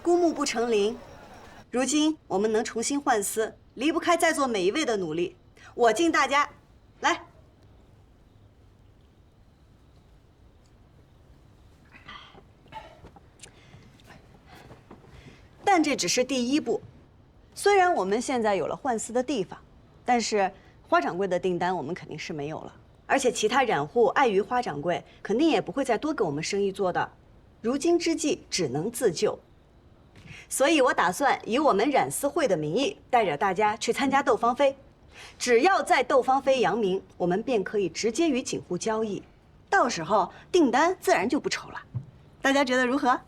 孤木不成林，如今我们能重新换丝，离不开在座每一位的努力。我敬大家，来。但这只是第一步。虽然我们现在有了换丝的地方，但是花掌柜的订单我们肯定是没有了。而且其他染户碍于花掌柜，肯定也不会再多给我们生意做的。如今之计，只能自救。所以我打算以我们染丝会的名义，带着大家去参加斗芳菲。只要在斗芳菲扬名，我们便可以直接与景户交易，到时候订单自然就不愁了。大家觉得如何？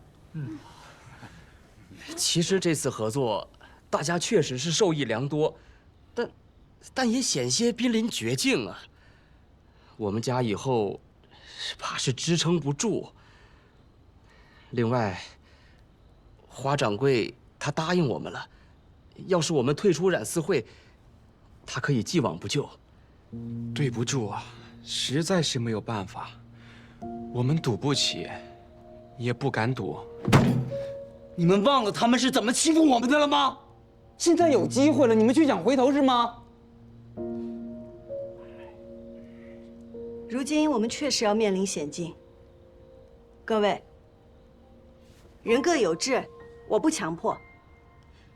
其实这次合作，大家确实是受益良多，但也险些濒临绝境啊。我们家以后怕是支撑不住。另外，花掌柜他答应我们了，要是我们退出染丝会，他可以既往不咎。对不住啊，实在是没有办法，我们赌不起，也不敢赌。你们忘了他们是怎么欺负我们的了吗？现在有机会了，你们就想回头是吗？如今我们确实要面临险境。各位，人各有志，我不强迫。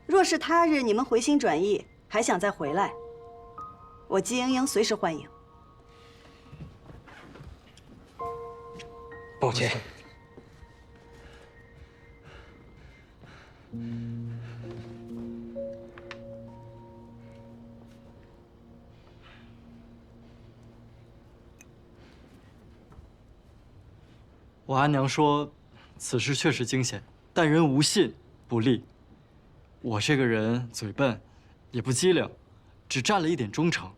若是他日你们回心转意，还想再回来，我姬莹莹随时欢迎。抱歉。我阿娘说，此事确实惊险，但人无信不立。我这个人嘴笨，也不机灵，只占了一点忠诚，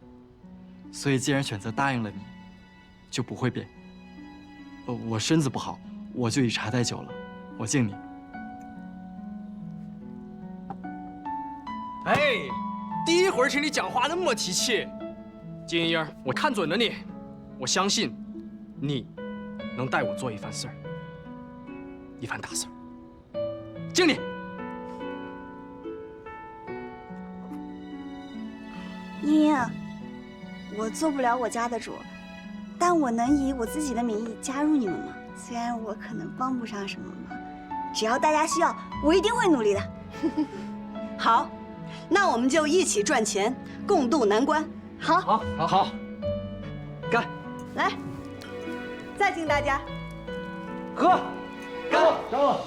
所以既然选择答应了你，就不会变。我身子不好，我就以茶代酒了，我敬你。哎，第一回听你讲话那么提气，金莹莹，我看准了你，我相信你能带我做一番事儿，一番大事儿。敬你。莹莹，我做不了我家的主，但我能以我自己的名义加入你们吗？虽然我可能帮不上什么忙，只要大家需要，我一定会努力的。好，那我们就一起赚钱，共度难关。好，好，干！来，再敬大家。喝，干！走。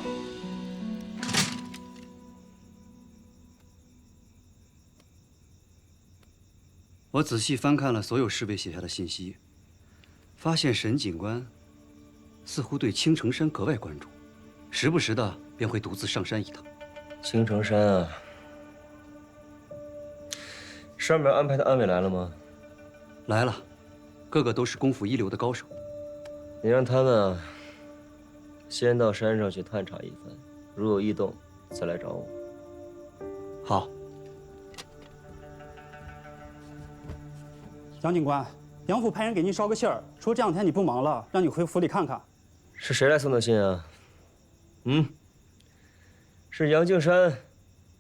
我仔细翻看了所有侍卫写下的信息，发现沈警官似乎对青城山格外关注，时不时的便会独自上山一趟。青城山啊，上面安排的暗卫来了吗？来了，个个都是功夫一流的高手。你让他们先到山上去探查一番，如有异动，再来找我。好。杨警官，杨府派人给您捎个信儿，说这两天你不忙了，让你回府里看看。是谁来送的信啊？是杨敬山，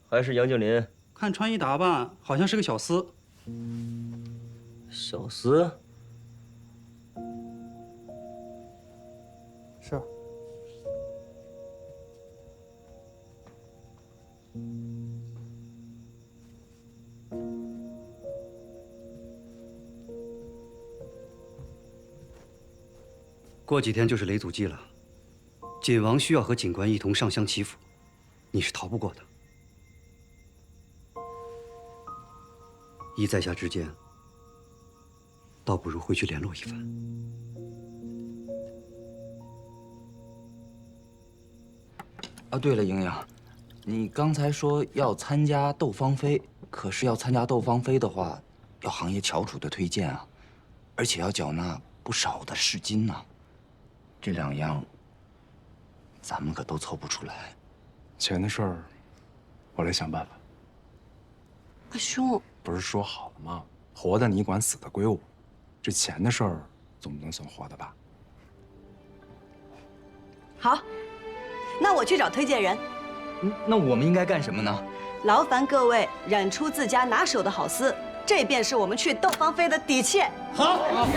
还是杨敬林？看穿衣打扮，好像是个小厮。小厮？是。过几天就是雷祖祭了，锦王需要和警官一同上香祈福，你是逃不过的。依在下之见，倒不如回去联络一番。啊，对了，莹莹，你刚才说要参加斗芳菲，可是要参加斗芳菲的话，要行业翘楚的推荐啊，而且要缴纳不少的市金呢。这两样，咱们可都凑不出来。钱的事儿，我来想办法。阿兄，不是说好了吗？活的你管，死的归我。这钱的事儿，总不能算活的吧？好，那我去找推荐人。那我们应该干什么呢？劳烦各位染出自家拿手的好丝，这便是我们去窦芳菲的底气。好，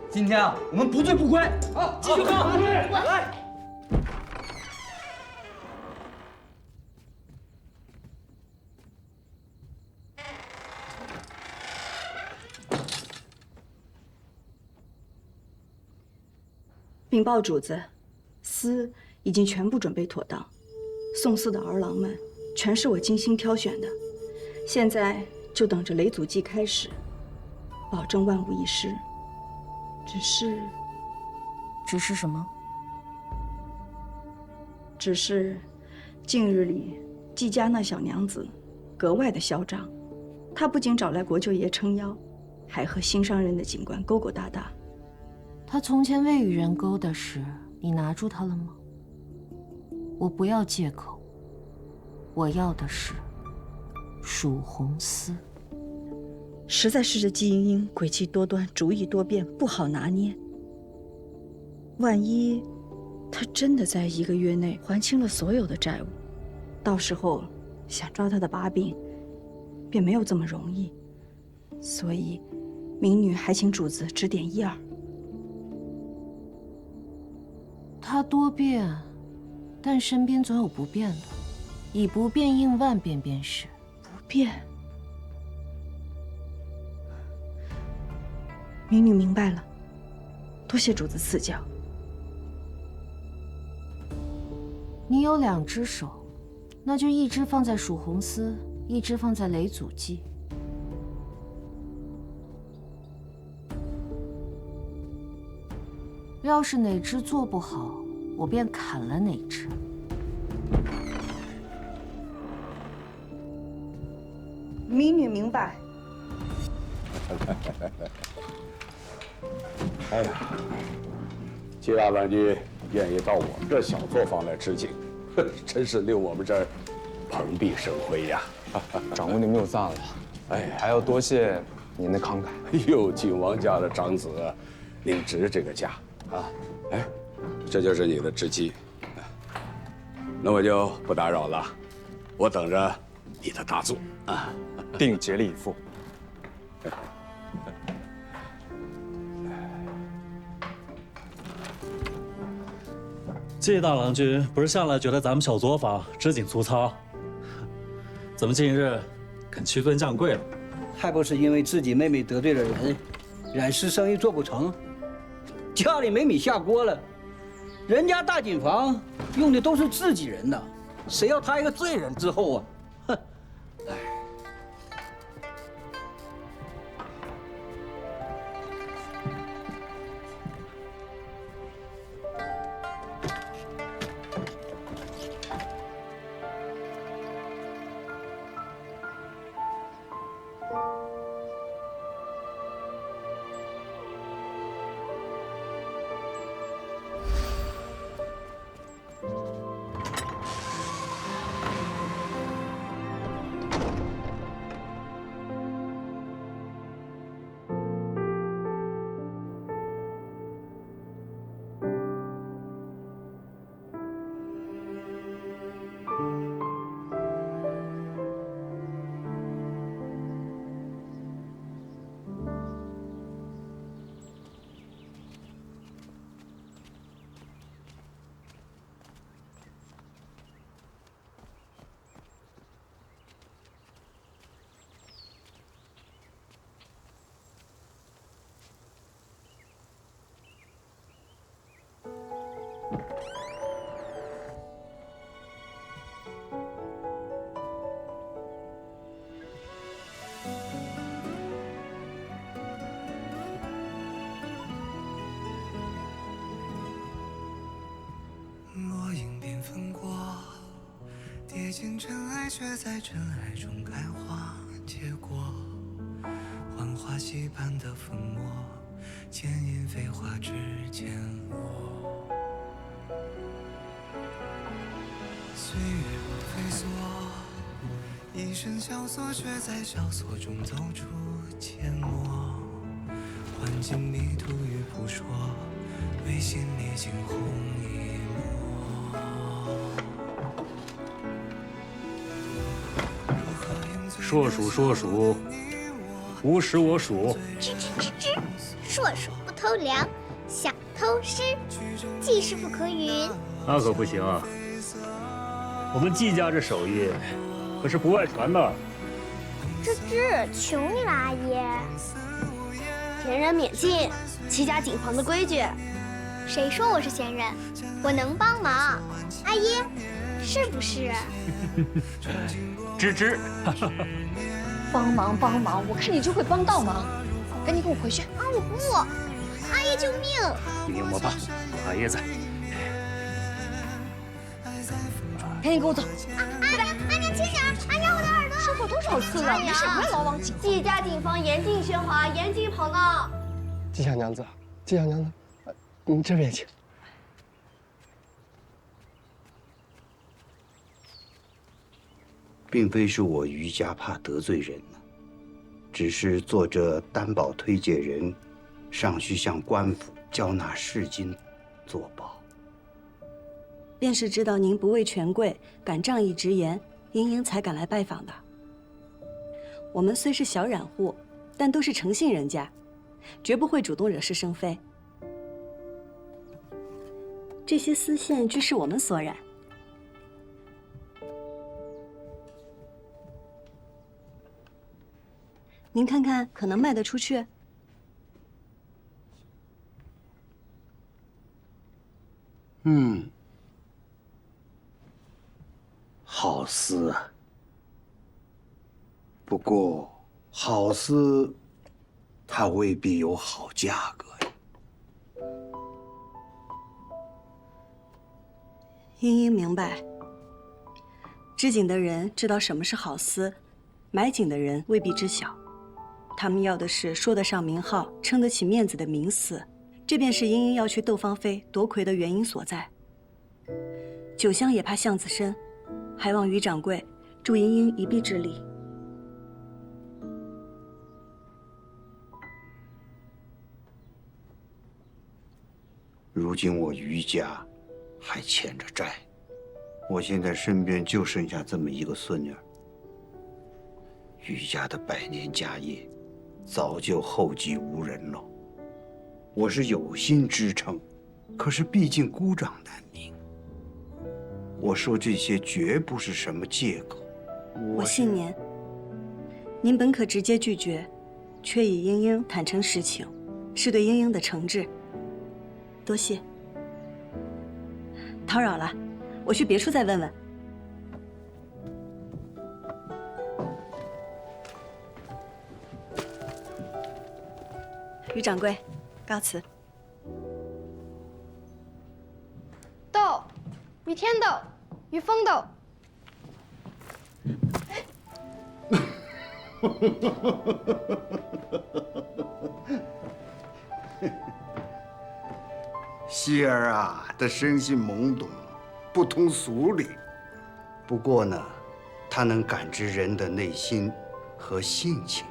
今天啊，我们不醉不归。好，继续喝。来。禀报主子，丝已经全部准备妥当，送丝的儿郎们全是我精心挑选的，现在就等着雷祖祭开始，保证万无一失。只是什么？只是近日里季家那小娘子格外的嚣张，她不仅找来国舅爷撑腰，还和新上任的警官勾勾搭搭。他从前未与人勾搭时，你拿住他了吗？我不要借口，我要的是蜀红丝。实在是这季莺莺诡计多端，主意多变，不好拿捏。万一他真的在1个月内还清了所有的债务，到时候想抓他的把柄，便没有这么容易。所以，民女还请主子指点一二。他多变，但身边总有不变的，以不变应万变便是。不变。民女明白了，多谢主子赐教。你有2只手，那就1只放在蜀红丝，1只放在雷祖祭。要是哪只做不好，我便砍了哪只。民女明白。哎呀，季大将军愿意到我们这小作坊来吃景，真是令我们这儿蓬荜生辉呀！长官您谬赞了，哎，还要多谢您的慷慨。哎呦，景王家的长子，您值这个价啊！哎，这就是你的知己，那我就不打扰了，我等着你的大作啊！定竭力以赴。季大郎君不是向来觉得咱们小作坊织锦粗糙，怎么近日肯屈尊降贵了？还不是因为自己妹妹得罪了人，染丝生意做不成，家里没米下锅了。人家大锦坊用的都是自己人呐，谁要他一个罪人之后啊？哼！哎。跌进尘埃，却在尘埃中开花结果。幻化溪畔的粉末，牵引飞花之间落。岁月如飞梭，一身萧索，却在萧索中走出阡陌。幻境迷途与扑朔，为心里惊鸿一抹。硕鼠硕鼠，无食我黍。吱硕鼠不偷粮，想偷师，季师傅可允。那可不行啊！我们季家这手艺可是不外传的。求你了，阿姨。闲人免进，戚家谨防的规矩。谁说我是闲人？我能帮忙，阿姨，是不是？吱。帮忙，我看你就会帮倒忙。赶紧跟我回去。啊，我不，阿姨救命！英英莫怕，有阿爷在。赶紧跟我走。阿娘轻点，阿娘我的耳朵。说过多少次了，没事不要老往紧。季家谨防严禁喧哗，严禁跑闹。季小娘子，您这边请。并非是我余家怕得罪人呢，只是做这担保推介人，尚需向官府交纳市金作保。便是知道您不畏权贵，敢仗义直言，英英才敢来拜访的。我们虽是小染户，但都是诚信人家，绝不会主动惹是生非。这些丝线俱是我们所染。您看看，可能卖得出去？好丝啊。不过，好丝，它未必有好价格呀。英英明白，织锦的人知道什么是好丝，买锦的人未必知晓。他们要的是说得上名号、撑得起面子的名丝，这便是英英要去窦芳菲夺魁的原因所在。酒香也怕巷子深，还望于掌柜助英英一臂之力。如今我余家还欠着债，我现在身边就剩下这么一个孙女儿，余家的百年家业早就后继无人了。我是有心支撑，可是毕竟孤掌难鸣。我说这些绝不是什么借口。我信您，您本可直接拒绝，却以英英坦诚实情，是对英英的诚挚。多谢，叨扰了，我去别处再问问。于掌柜，告辞。豆，于天豆，于风豆。希儿啊，他生性懵懂，不通俗理。不过呢，他能感知人的内心和性情，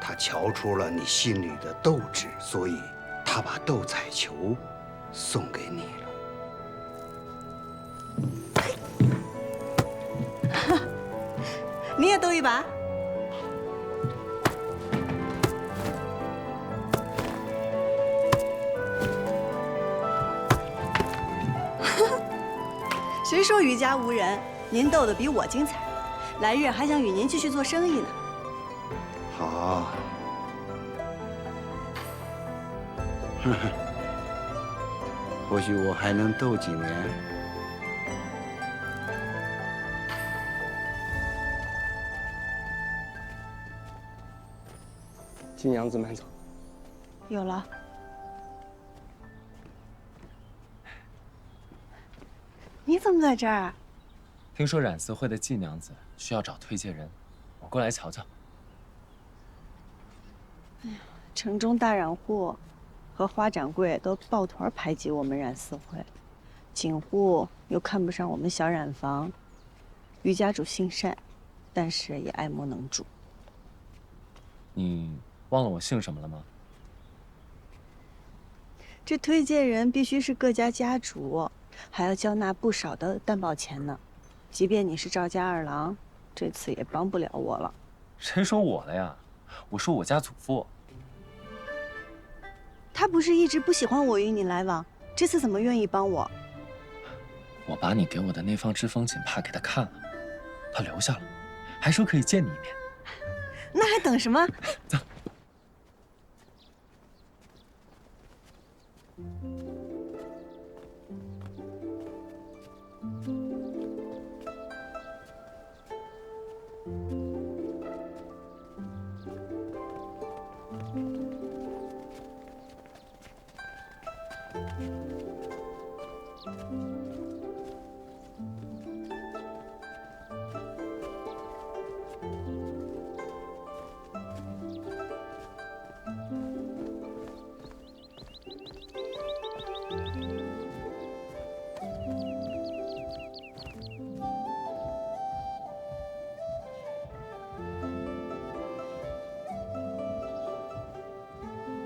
他瞧出了你心里的斗志，所以他把斗彩球送给你了。你也斗一把？谁说余家无人？您斗得比我精彩，来日还想与您继续做生意呢。好，或许我还能斗几年。金娘子慢走。有了。你怎么在这儿？听说染丝会的季娘子需要找推介人，我过来瞧瞧。哎呀，城中大染户和花掌柜都抱团排挤我们染丝会，锦户又看不上我们小染坊。余家主心善，但是也爱莫能助。你忘了我姓什么了吗？这推荐人必须是各家家主，还要交纳不少的担保钱呢。即便你是赵家二郎，这次也帮不了我了。谁说我的呀？我说我家祖父。他不是一直不喜欢我与你来往，这次怎么愿意帮我？我把你给我的那方支风锦帕给他看了，他留下了，还说可以见你一面。那还等什么？走。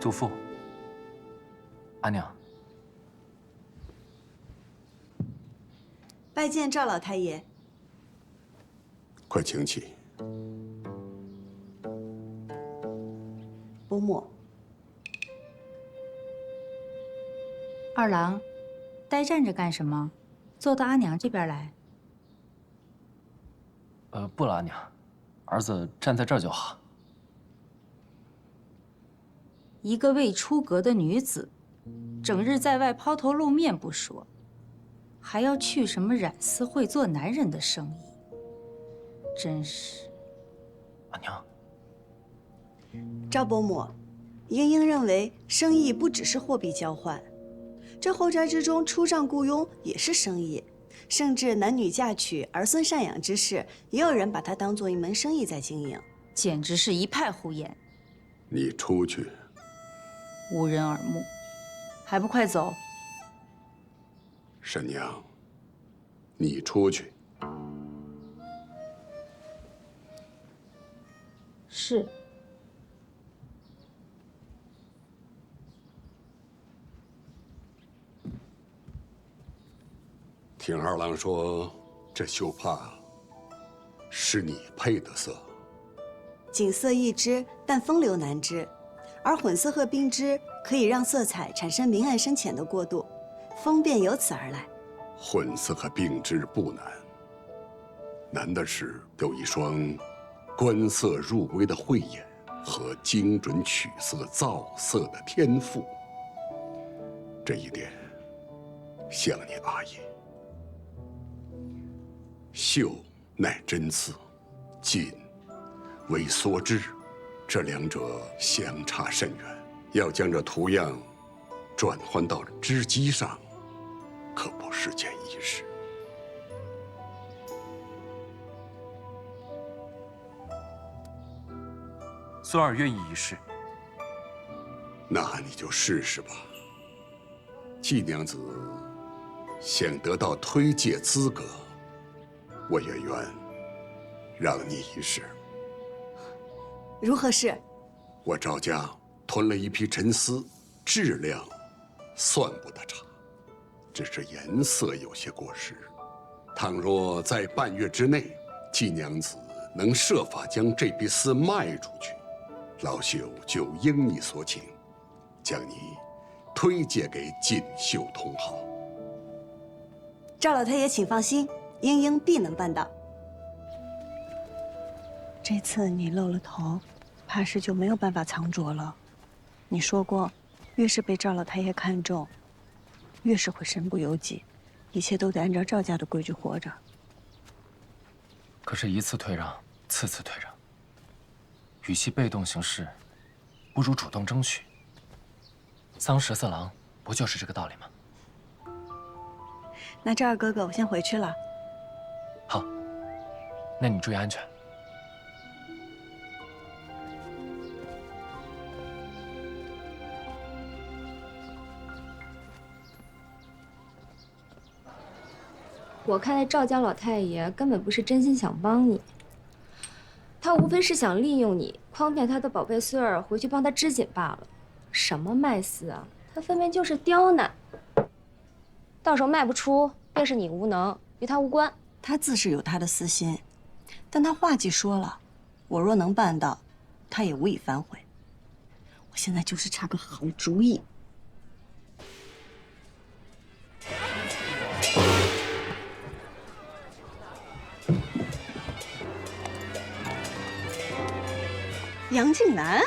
祖父，阿娘，拜见赵老太爷。快请起。伯母，二郎，呆站着干什么？坐到阿娘这边来。不了，阿娘，儿子站在这儿就好。一个未出阁的女子，整日在外抛头露面不说，还要去什么染丝会做男人的生意，真是。阿娘，赵伯母，英英认为生意不只是货币交换，这后宅之中出账雇佣也是生意，甚至男女嫁娶、儿孙赡养之事，也有人把它当做一门生意在经营，简直是一派胡言，你出去。无人耳目，还不快走！沈娘，你出去。是。听二郎说，这绣帕是你配的色。锦色一枝，但风流难支。而混色和冰织可以让色彩产生明暗深浅的过渡，风便由此而来。混色和并织不难，难的是有一双观色入微的慧眼和精准取色造色的天赋。这一点，像你阿爷。绣乃针刺，锦为梭织。这两者相差甚远，要将这图样转换到织机上，可不是件易事。孙儿愿意一试。那你就试试吧。季娘子想得到推介资格，我也愿让你一试。如何是？我赵家囤了一批沉丝，质量算不得差，只是颜色有些过时。倘若在半月之内，季娘子能设法将这批丝卖出去，老朽就应你所请，将你推荐给锦绣同好。赵老太爷，请放心，英英必能办到。这次你露了头，怕是就没有办法藏拙了。你说过，越是被赵老太爷看重，越是会身不由己，一切都得按照赵家的规矩活着。可是，一次退让，次次退让，与其被动行事，不如主动争取。桑十四郎不就是这个道理吗？那赵二哥哥，我先回去了。好，那你注意安全。我看那赵家老太爷根本不是真心想帮你，他无非是想利用你，诓骗他的宝贝孙儿回去帮他织锦罢了。什么卖丝啊，他分明就是刁难。到时候卖不出，便是你无能，与他无关。他自是有他的私心，但他话既说了，我若能办到，他也无以反悔。我现在就是差个好主意。杨静南，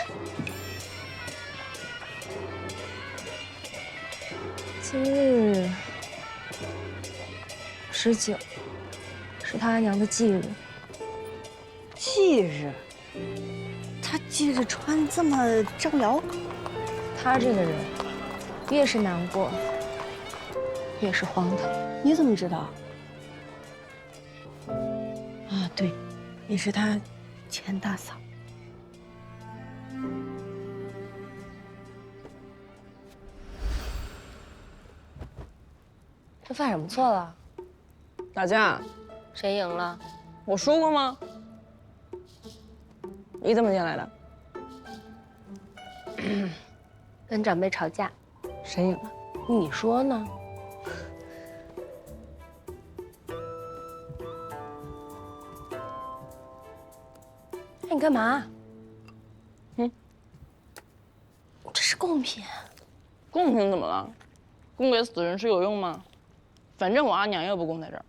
今日19，是他阿娘的忌日。忌日？他忌日穿这么招摇？他这个人，越是难过，越是荒唐。你怎么知道？啊，对，你是他前大嫂。这犯什么错了？打架。谁赢了？我说过吗？你怎么进来的？跟长辈吵架。谁赢了？你说呢？哎，你干嘛？这是贡品。贡品怎么了？供给死人是有用吗？反正我阿娘又不供在这儿。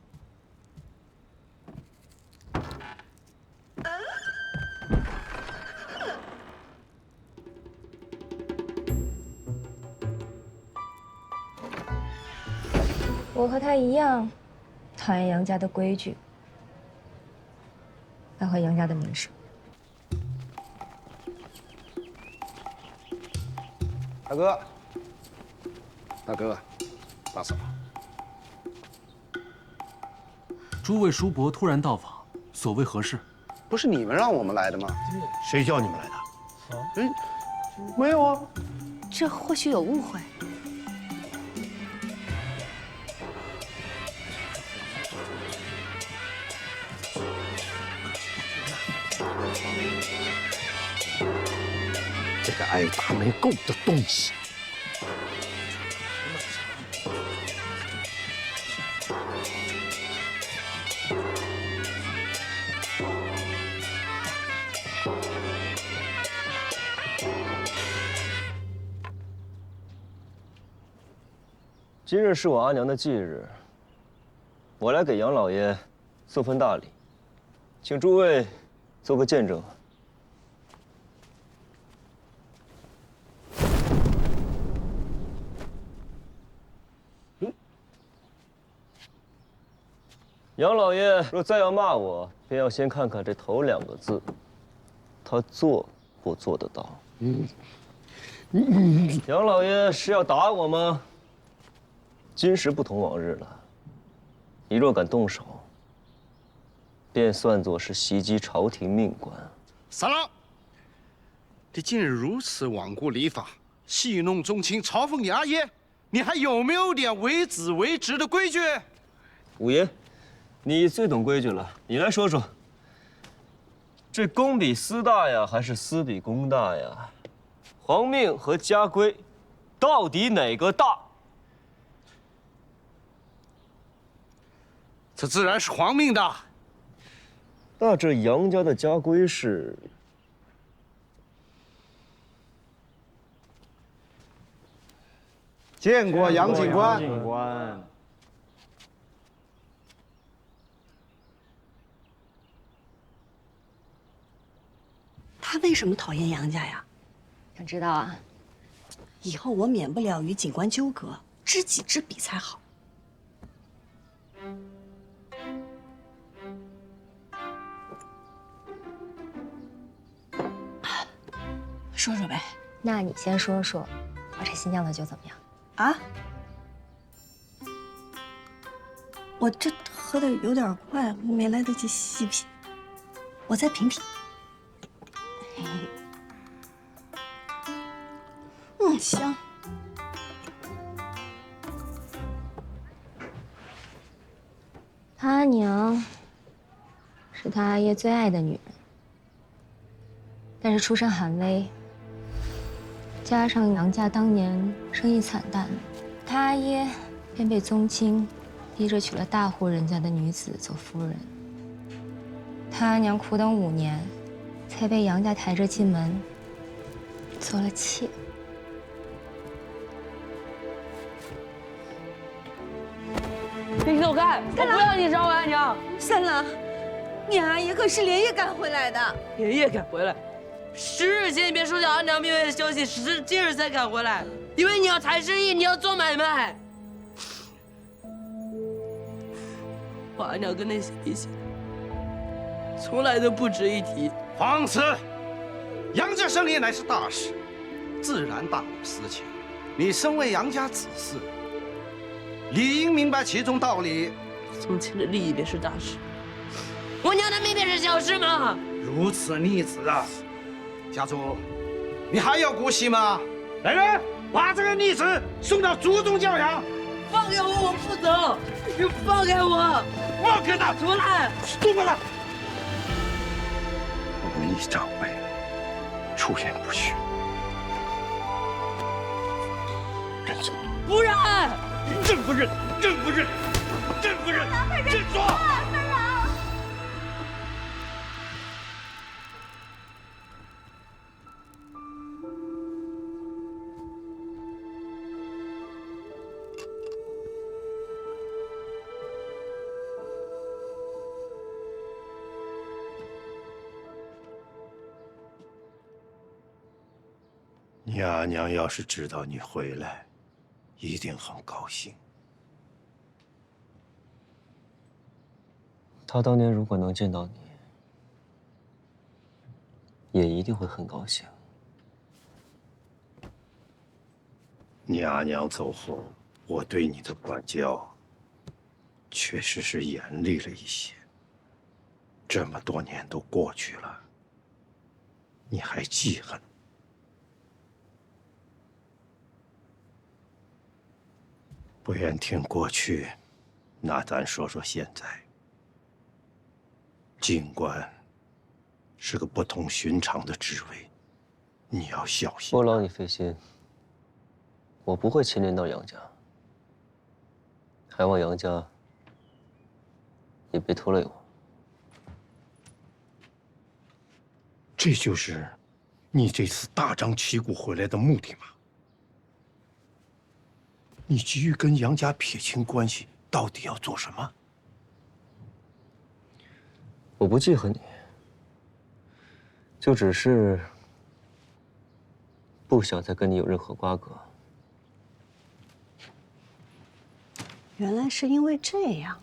我和他一样，讨厌杨家的规矩，败坏杨家的名声。大哥，大哥，大嫂，诸位叔伯突然到访，所谓何事？不是你们让我们来的吗？谁叫你们来的？没有啊。这或许有误会。这个爱打没够的东西！今日是我阿娘的忌日，我来给杨老爷送份大礼，请诸位做个见证。杨老爷若再要骂我，便要先看看这头2个字，他做不做得到。杨老爷是要打我吗？今时不同往日了，你若敢动手，便算作是袭击朝廷命官。三郎，你今日如此罔顾礼法，戏弄宗亲，嘲讽你阿爷，你还有没有点为子为侄的规矩？五爷，你最懂规矩了，你来说说，这公比私大呀，还是私比公大呀？皇命和家规，到底哪个大？这自然是皇命大。那这杨家的家规是？见过杨警官。他为什么讨厌杨家呀？想知道啊？以后我免不了与警官纠葛，知己知彼才好。说说呗。那你先说说，我这新酿的酒怎么样？啊？我这喝的有点快，没来得及细品，我再品品。香。他阿娘是他阿爷最爱的女人，但是出身寒微，加上杨家当年生意惨淡，他阿爷便被宗亲逼着娶了大户人家的女子做夫人。他阿娘苦等5年，才被杨家抬着进门，做了妾。你走开！我不要你找我阿娘。三郎，你阿姨可是连夜赶回来的。连夜赶回来，10日前你便收下阿娘命危的消息，时至今日才赶回来，因为你要谈生意，你要做买卖。我阿娘跟那些比起来，从来都不值一提。放肆！杨家生意乃是大事，自然大有私情。你身为杨家子嗣，理应明白其中道理。从前的利益便是大事，我娘的命便是小事吗？如此逆子啊！家主，你还要姑息吗？来人，把这个逆子送到族中教养。放开我，我不走！你放开我！放开他！出来！动不了！忤逆长辈，出言不逊，认错。不认！认不认？认不认？认不认？认错！你阿娘要是知道你回来，一定很高兴。她当年如果能见到你，也一定会很高兴。你阿娘走后，我对你的管教确实是严厉了一些。这么多年都过去了，你还记恨？不愿听过去，那咱说说现在。尽管是个不同寻常的职位，你要小心。不劳你费心，我不会牵连到杨家，还望杨家也别拖累我。这就是你这次大张旗鼓回来的目的吗？你急于跟杨家撇清关系，到底要做什么？我不记恨你，就只是不想再跟你有任何瓜葛。原来是因为这样，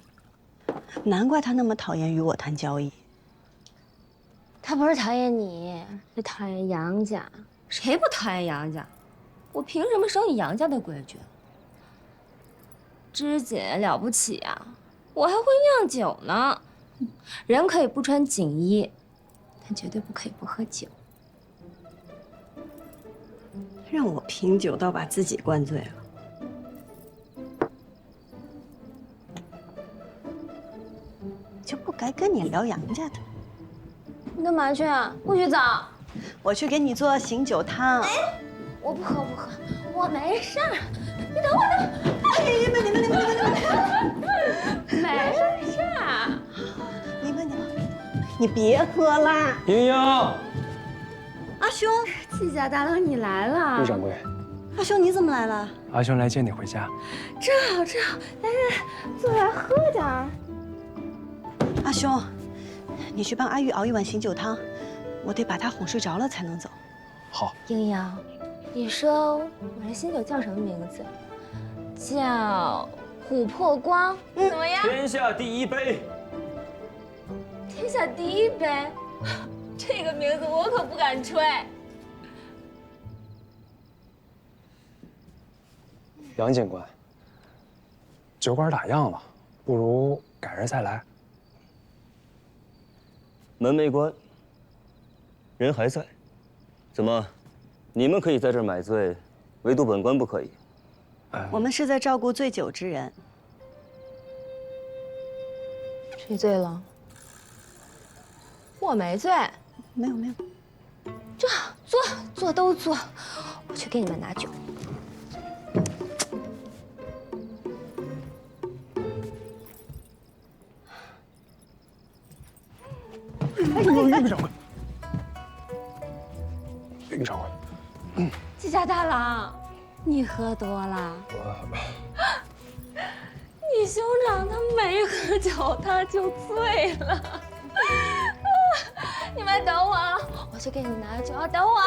难怪他那么讨厌与我谈交易。他不是讨厌你，是讨厌杨家。谁不讨厌杨家？我凭什么守你杨家的规矩？芝姐了不起啊，我还会酿酒呢。人可以不穿锦衣，但绝对不可以不喝酒。让我品酒倒把自己灌醉了。就不该跟你聊杨家的。你干嘛去啊？不许走！我去给你做醒酒汤。哎，我不喝，我没事儿。你等我等。你们，没事儿。你别喝啦。莹莹，阿兄，季家大佬你来了。陆掌柜，阿兄你怎么来了？阿兄来接你回家。正好，来，坐来喝点儿。阿兄，你去帮阿玉熬一碗醒酒汤，我得把她哄睡着了才能走。好。莹莹，你说我这醒酒叫什么名字？叫琥珀光，怎么样？天下第一杯。天下第一杯，这个名字我可不敢吹。杨警官，酒馆打烊了，不如改日再来。门没关，人还在。怎么，你们可以在这儿买醉，唯独本官不可以？我们是在照顾醉酒之人。谁醉了？我没醉。没有。这坐都坐，我去给你们拿酒。哎呦，岳掌柜，季家大郎，你喝多了。你兄长他没喝酒，他就醉了。你们等我啊，我去给你拿酒，等我。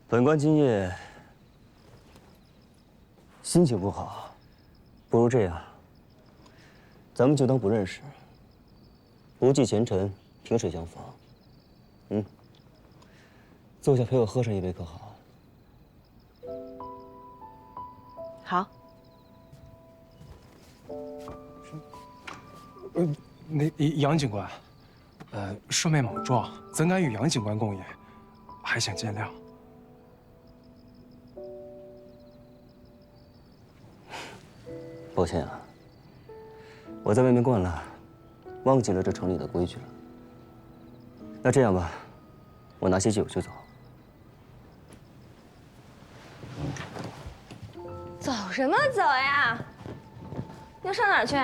本官今夜心情不好，不如这样，咱们就当不认识，不计前尘，萍水相逢。坐下陪我喝上一杯可好？好。那杨警官，顺便莽撞，怎敢与杨警官共饮？还想见谅。抱歉啊，我在外面惯了，忘记了这城里的规矩了。那这样吧，我拿些酒就走。走什么走呀？要上哪儿去？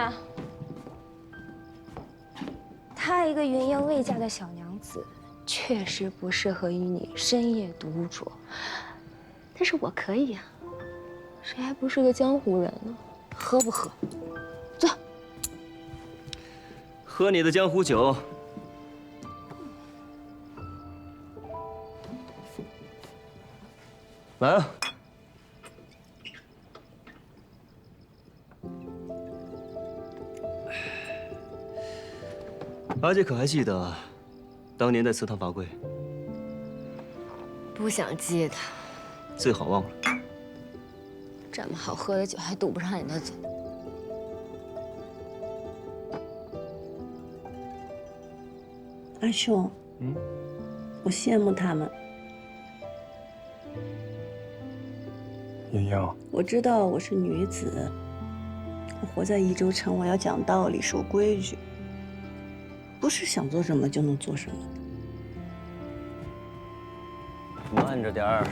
她一个云英未嫁的小娘子，确实不适合与你深夜独酌。但是我可以呀，谁还不是个江湖人呢？喝不喝？坐。喝你的江湖酒。来啊！阿姐可还记得当年在祠堂罚跪？不想记得，最好忘了。这么好喝的酒还堵不上你的嘴。阿兄，我羡慕他们。莹莹，我知道我是女子，我活在宜州城，我要讲道理、守规矩，不是想做什么就能做什么的。慢着点儿。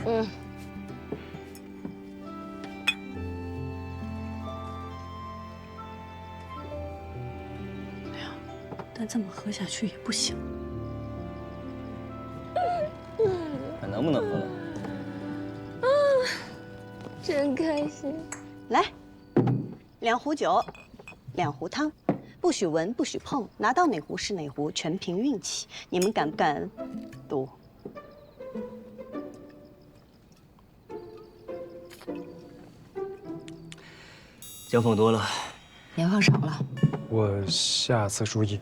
但这么喝下去也不行。还能不能喝了？真开心。来，2壶酒，2壶汤，不许闻，不许碰，拿到哪壶是哪壶，全凭运气。你们敢不敢赌？姜放多了，盐放少了。我下次注意。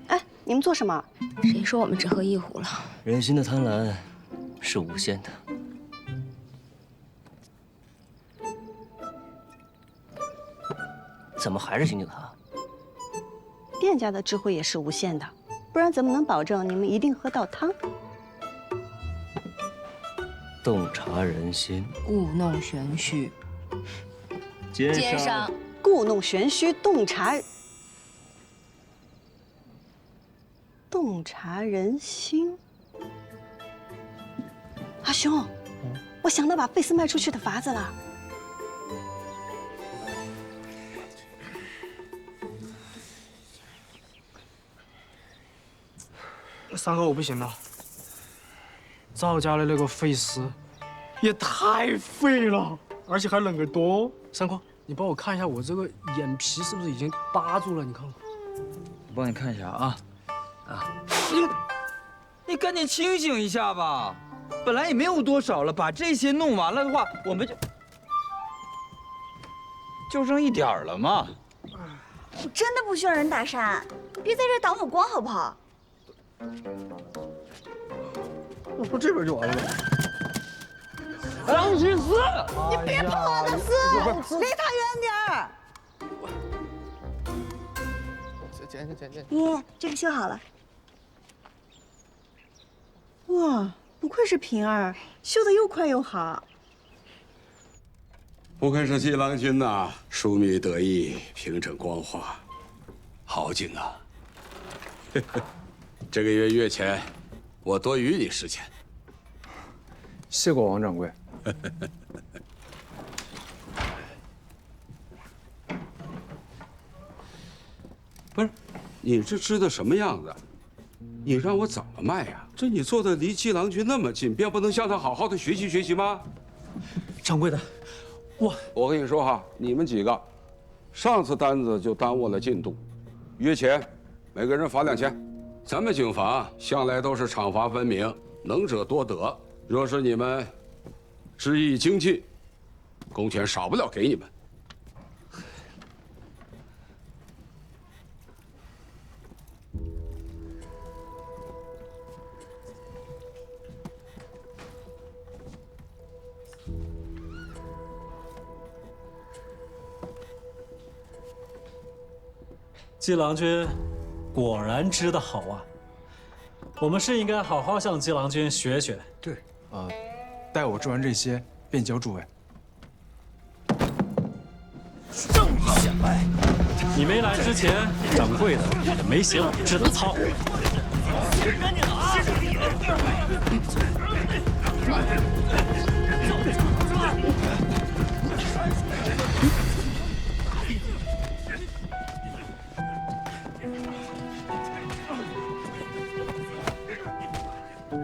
哎，你们做什么？谁说我们只喝1壶了？人心的贪婪是无限的。怎么还是刑警堂？店家的智慧也是无限的，不然怎么能保证你们一定喝到汤？洞察人心，故弄玄虚。奸商，故弄玄虚，洞察人心。阿兄，我想到把费斯卖出去的法子了。三哥，我不行了。赵家的那个费斯也太废了，而且还冷个多。三哥，你帮我看一下我这个眼皮是不是已经扒住了？你看看。我帮你看一下啊。你赶紧清醒一下吧，本来也没有多少了，把这些弄完了的话，我们就剩一点儿了嘛。我真的不需要人打伞，别在这挡我光好不好？我说这边就完了呗。张去死！你别碰我的丝，离他远点儿。姐，这个修好了。哇，不愧是平儿，修得又快又好。不愧是七郎君呐，疏密得意，平整光滑，好景啊！这个月月钱，我多余你10钱。谢过王掌柜。不是，你这织的什么样子？你让我怎么卖呀？这你坐的离季郎君那么近，便不能向他好好的学习学习吗？掌柜的，我跟你说哈，你们几个，上次单子就耽误了进度，约钱，每个人罚2000。咱们警房向来都是赏罚分明，能者多得。若是你们织艺精进，工钱少不了给你们。季郎君果然织得好啊！我们是应该好好向季郎君学学。对，待我织完这些，便交诸位。正义显摆！你没来之前，掌柜的也没嫌我织的糙。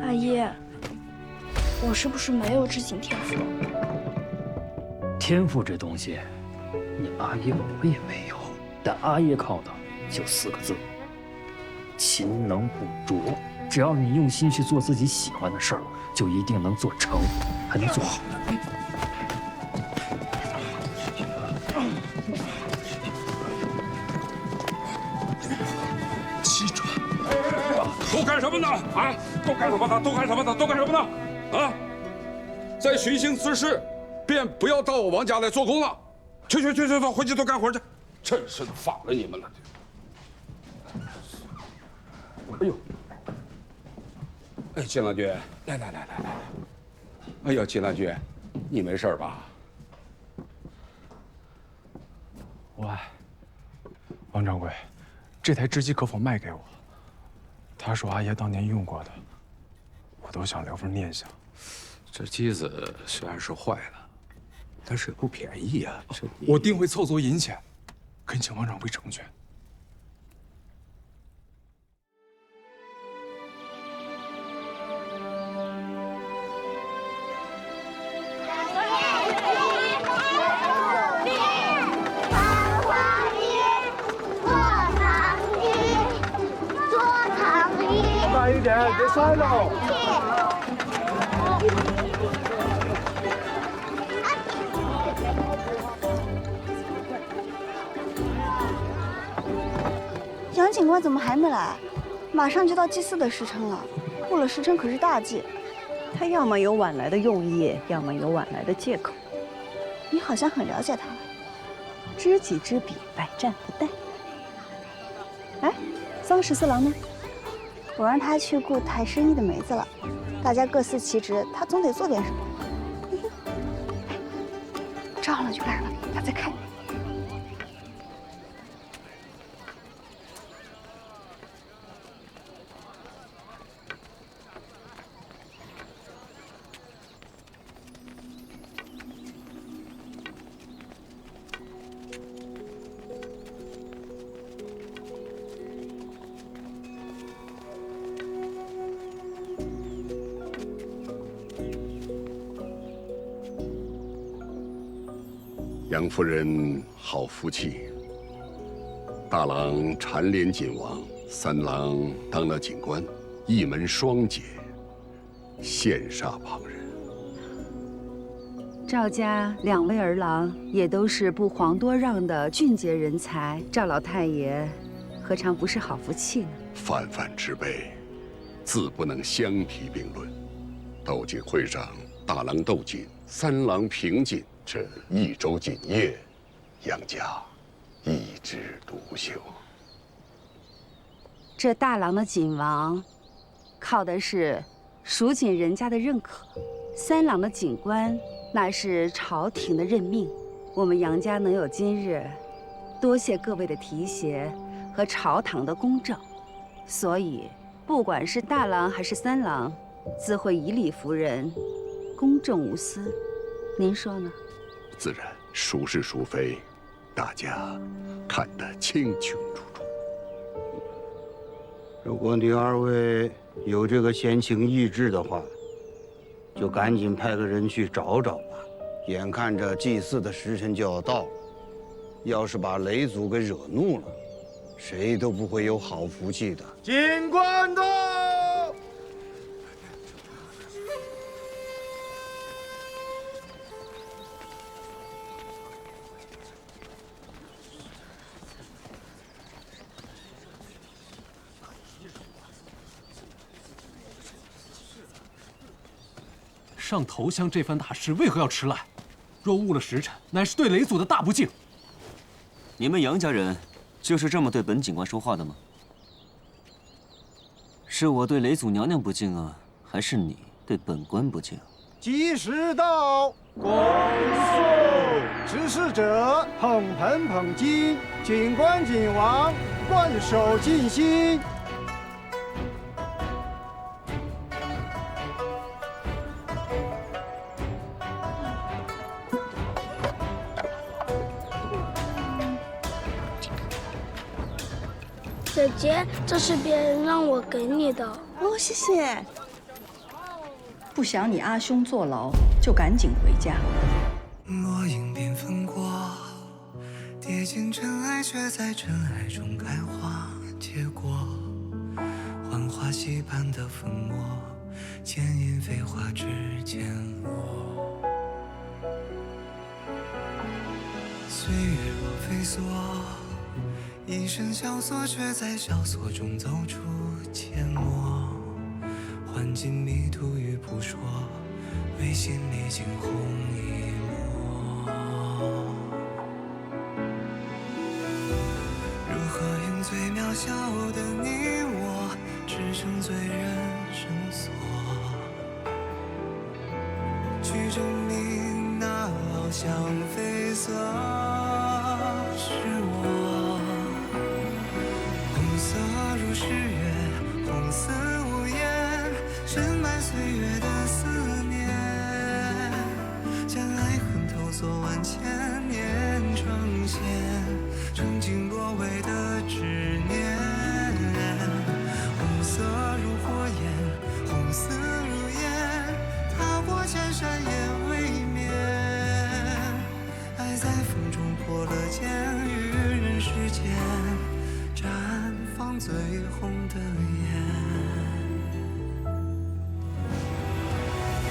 阿姨，我是不是没有织锦天赋？天赋这东西，你阿爷我也没有，但阿爷靠的就4个字：勤能补拙。只要你用心去做自己喜欢的事儿，就一定能做成，还能做好。七转，都干什么呢？啊，都干什么呢？都干什么呢？都干什么呢？啊，在寻衅滋事，便不要到我王家来做工了。去，回去都干活去。真是的，反了你们了。哎呦！哎，季郎君，来！哎呀，季郎君，你没事吧？喂，王掌柜，这台织机可否卖给我？他是我阿爷当年用过的，我都想留份念想。这机子虽然是坏了，但是也不便宜啊。我定会凑足银钱，恳请王掌柜成全。快一点，别摔喽！杨警官怎么还没来？马上就到祭祀的时辰了，过了时辰可是大忌。他要么有晚来的用意，要么有晚来的借口。你好像很了解他。知己知彼，百战不殆。哎，桑14郎呢？我让他去顾抬生意的梅子了，大家各司其职，他总得做点什么。照了就来了，他在看你。杨夫人好福气，大郎蝉联锦王，3郎当了警官，一门双杰，羡煞旁人。赵家2位儿郎也都是不遑多让的俊杰人才，赵老太爷何尝不是好福气呢？泛泛之辈，自不能相提并论。斗锦会上，大郎斗锦，3郎平锦。这1周锦业，杨家一枝独秀。这大郎的锦王，靠的是蜀锦人家的认可；3郎的锦官，那是朝廷的任命。我们杨家能有今日，多谢各位的提携和朝堂的公正。所以，不管是大郎还是3郎，自会以理服人，公正无私。您说呢？自然，孰是孰非，大家看得清清楚楚。如果你二位有这个闲情逸致的话，就赶紧派个人去找找吧。眼看着祭祀的时辰就要到了，要是把雷祖给惹怒了，谁都不会有好福气的。进关到。上头香这番大事为何要迟来？若误了时辰，乃是对雷祖的大不敬。你们杨家人就是这么对本警官说话的吗？是我对雷祖娘娘不敬啊，还是你对本官不敬？吉时到，恭送！指使者捧盆捧金，警官警王万手尽心。姐姐，这是别人让我给你的。哦，谢谢。不想你阿兄坐牢，就赶紧回家。落英缤纷过，跌进尘埃，却在尘埃中开花结果。浣花溪畔的粉末，剪影飞花指尖落。岁月若飞梭。一身萧索，却在萧索中走出缄默。换尽迷途与扑朔，为心历经红一抹。如何用最渺小的你我，支撑最人生锁？去证明那翱翔飞色是我。红色如诗月，红似无言，深埋岁月的思念，将爱恨透锁万千年，成线，澄净若微的执念。红色如火焰，红丝如烟，踏过千山也未眠。爱在风中破了茧，于人世间。绽放最红的颜，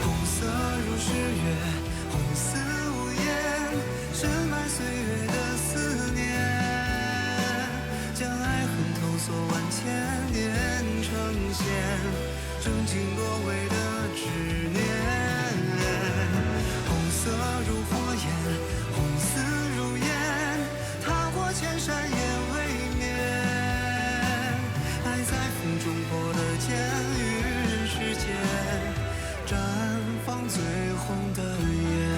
红色如诗月，红似无言，深埋岁月的思念，将爱恨透锁万千年，成线，澄净若微的执念。红色如火焰，红丝如烟，踏过千山也未灭。在风中破了茧，于人世间绽放最红的颜。